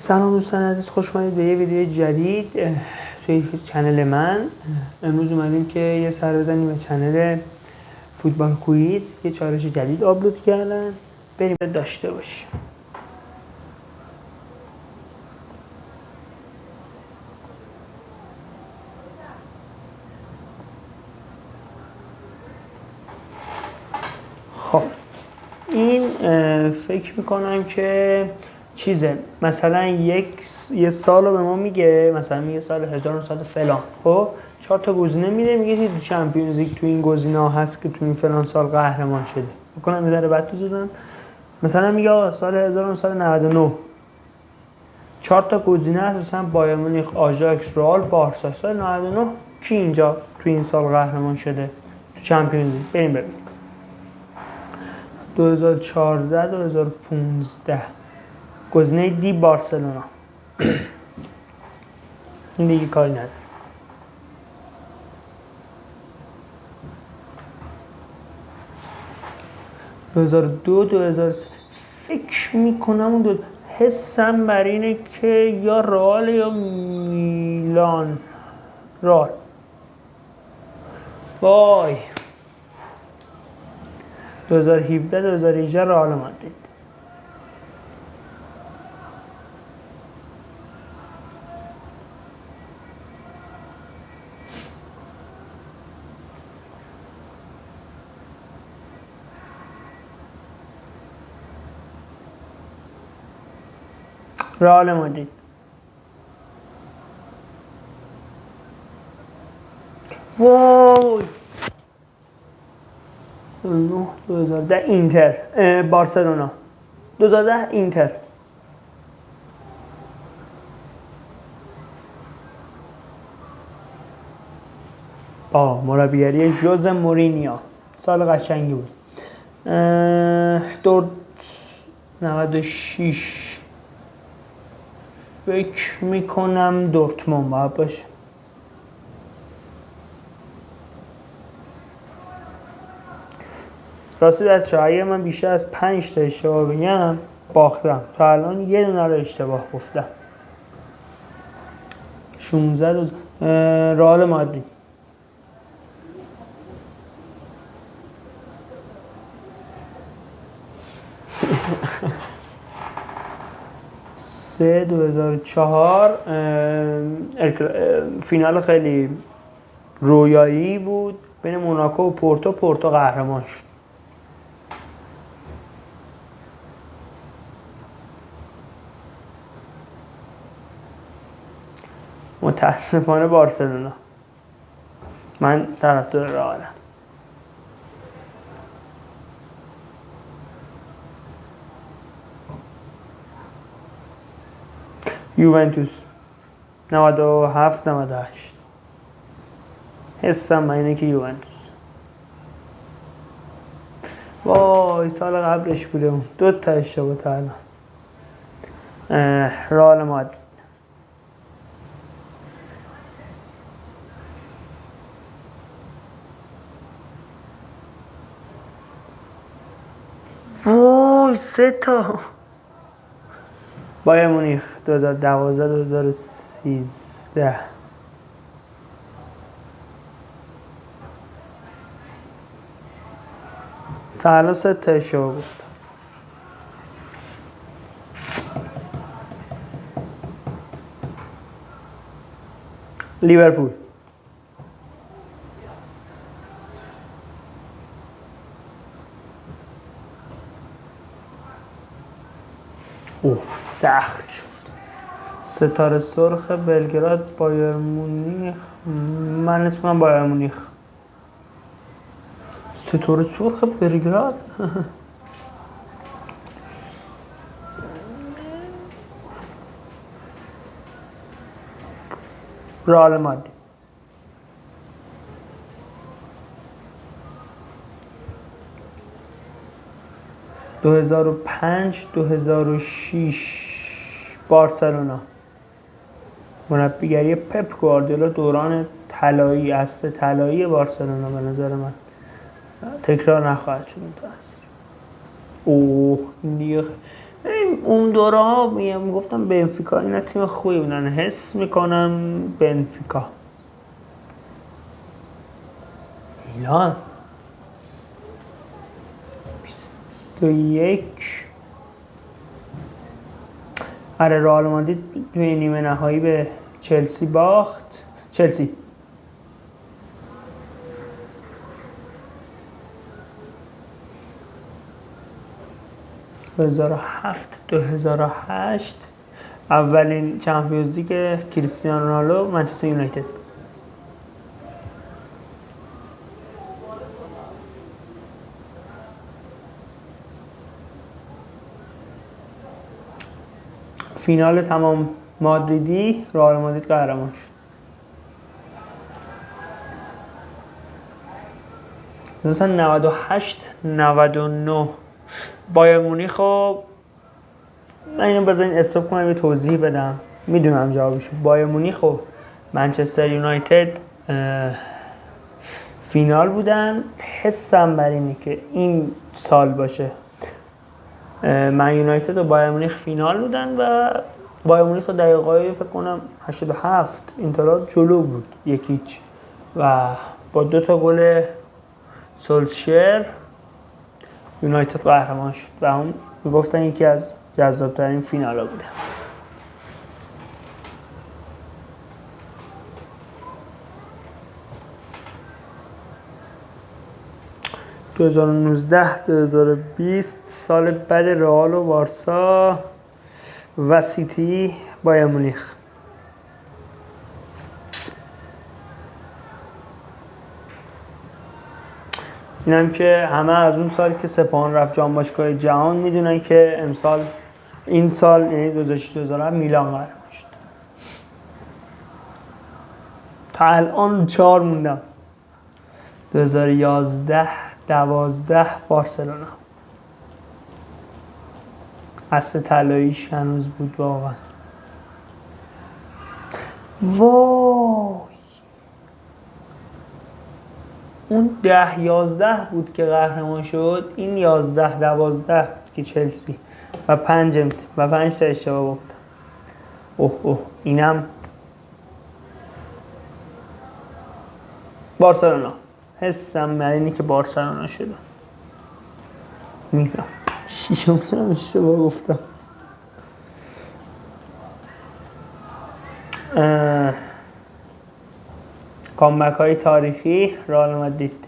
سلام دوستان عزیز، خوش اومدید به یه ویدیو جدید توی چنل من. امروز اومدیم که یه سر بزنیم به چنل فوتبال کویز. یه چالش جدید آپلود کردن، بریم داشته باشیم. خب این فکر میکنم که چیزه، مثلا یه سال رو به ما میگه، مثلا میگه سال 1900 فلان. خب 4 تا گزینه میده، میگه تو چمپیونز لیگ تو این گزینه ها هست که تو این فلان سال قهرمان شده. بکنم یه ذره بعد تو زدم، مثلا میگه سال 1999 4 تا گزینه هست، مثلا بایر مونیخ، آژاکس، رئال، بارسا. سال 99 کی اینجا تو این سال قهرمان شده تو چمپیونز لیگ؟ بریم ببینیم. 2014 2015 گزینه دی بارسلونا. این دیگه کاری نداره. 2002 2003 فکر میکنم اون دو حسم بر اینه که یا رئال یا میلان. رئال. وای 2017 2018 رئال مادرید. رئال مادرید. وای 2010 اینتر. بارسلونا. 2010 اینتر. مربیگری ژوزه مورینیو. سال قشنگی بود. 96 فکر میکنم دورتموند باید باشه. راستی دست اگه من بیشتر از 5 تا اشتباه بگم باختم. تا الان یه دونه رو اشتباه گفتم. 16 رئال مادرید. 2004 فینال خیلی رویایی بود بین موناکو و پورتو قهرمان شد. متاسفانه بارسلونا. من طرفدار رئالم. یوونتوس 97 98 حسم اینه که یوونتوس. وای سال قبلش بوده اون. 2 تا اشتباه تا الان. رئال مادرید. وای 3 تا. بایر مونیخ 2012 2013. تا الان 3 تا اشتباه گفتم. لیورپول. سخت شد. ستاره سرخ بلگراد بایر مونیخ. من اسمم بایر مونیخ. ستاره سرخ بلگراد. رئال مادرید. 2005 2006 بارسلونا. مربیگری پپ گواردیولا دوران طلایی، عصر طلایی بارسلونا به نظر من تکرار نخواهد شد. اوه این دیگه اون دوره ها میگفتم بنفیکا اینا تیم خوبی بودن، حس میکنم بنفیکا. میلان 21. آره رئال مادرید توی نیمه نهایی به چلسی باخت. چلسی 2007 2008 اولین چمپیونز لیگ کریستیانو رونالدو منچستر یونایتد. فینال تمام مادریدی رئال مادرید قهرمان شد. 98 99 بایر مونیخ. خب من اینو بذارین استاپ کنم یه توضیح بدم، میدونم جوابشو. بایر مونیخ و منچستر یونایتد فینال بودن. حسم بر اینه که این سال باشه من یونایتد و بایر مونیخ فینال بودن و بایر مونیخ دقیقه‌ای فکر کنم 87 اینترا جلو بود 1-0 و با 2 گل سولشر یونایتد قهرمان شد و اون میگفتن یکی از جذاب‌ترین فینال‌ها بوده. - 2019 2020 سال بعد رئال و بارسا و سیتی بایر مونیخ. اینم که همه از اون سال که سپاهان رفت جام باشگاه جهان میدونن که امسال این سال یعنی 2006 میلان قهرمان شد. تا الان 4 موندم. 2011 12 بارسلونا. اصل طلاییش هنوز بود واقعا. وای اون 10-11 بود که قهرمان شد، این 11-12 که چلسی و 5 تا اشتباه گفتم. اوه اینم بارسلونا. حسم بر اینه که بارسلونا شده. میگم شیشم اشتباه گفتم. کامبک های تاریخی رئال مادرید.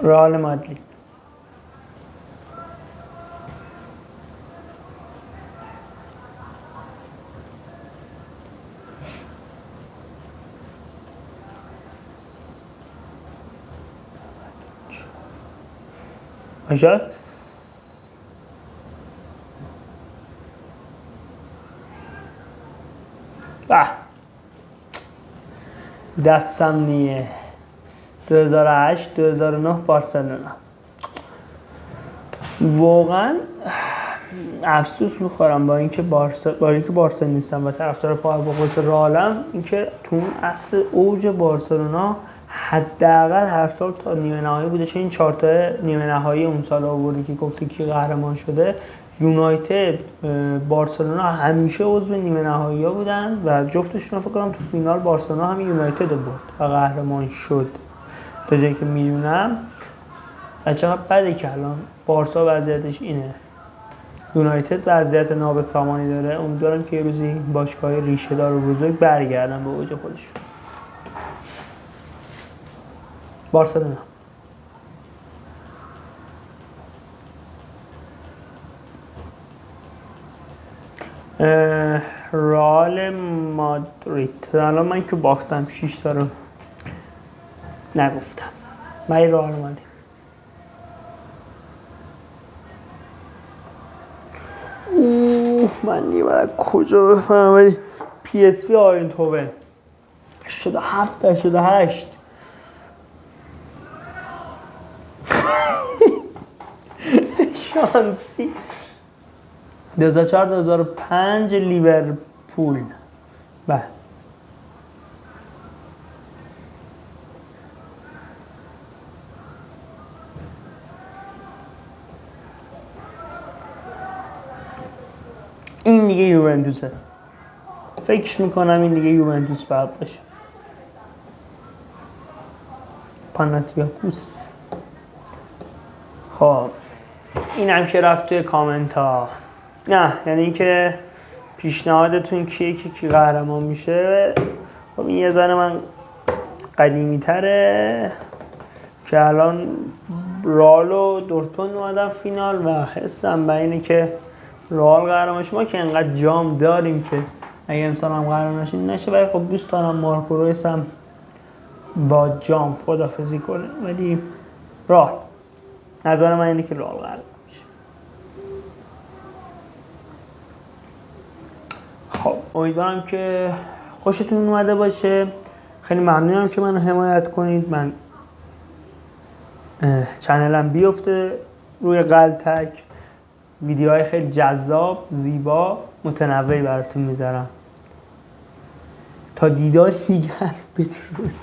رئال مادرید آژاکس دستم نیه. 2008 2009 بارسلونا. واقعا افسوس میخورم با اینکه بارسا نیستم و طرفدار پای با قوس رئالم، اینکه تو اون اصل اوج بارسلونا حداقل هر سال تا نیمه نهایی بوده. چون این 4 تا نیمه نهایی اون سال آورده که گفتی کی قهرمان شده. یونایتد بارسلونا همیشه عضو نیمه نهایی ها بودن و جفتشون فکر کنم تو فینال بارسلونا هم یونایتد رو برد و قهرمان شد. تا جایی که میدونم و چقدر بده که الان بارسا وضعیتش اینه، یونایتد وضعیت نابسامانی داره. امیدوارم که یه روزی باشگاه ریشه دار و بزرگ برگردن به اوج خودشون. بارسلونا. رئال مادرید. الان من که باختم 6 تا رو نگفتم. من رئال مادرید. من نیمه کجا بفهمم، ولی پی اس وی آینتوون 87 88 شانسی. 2004 2005 لیورپول. این دیگه یوونتوسه. فکر میکنم این دیگه یوونتوس باید باشه. پاناتیاکوس. خب این هم که رفت توی کامنت ها. نه یعنی اینکه پیشنهادتون کیه که کی قهرمان میشه. خب این یه ذره من قدیمی تره که الان رئال و دورتموند اومدن فینال و حسم به اینه که رئال قهرمان شه. ما که انقدر جام داریم که اگه امسال هم قهرمان نشه، ولی خب دوست دارم مارکو رویس هم با جام خداحافظی کنه، ولی رئال. نظر من اینه که رئال قهرمان میشه. خب امیدوارم که خوشتون اومده باشه. خیلی ممنونم که منو حمایت کنید. من چنلم بیفته روی غلطک، ویدیوهای خیلی جذاب، زیبا، متنوعی براتون میذارم. تا دیدار دیگر، بدرود.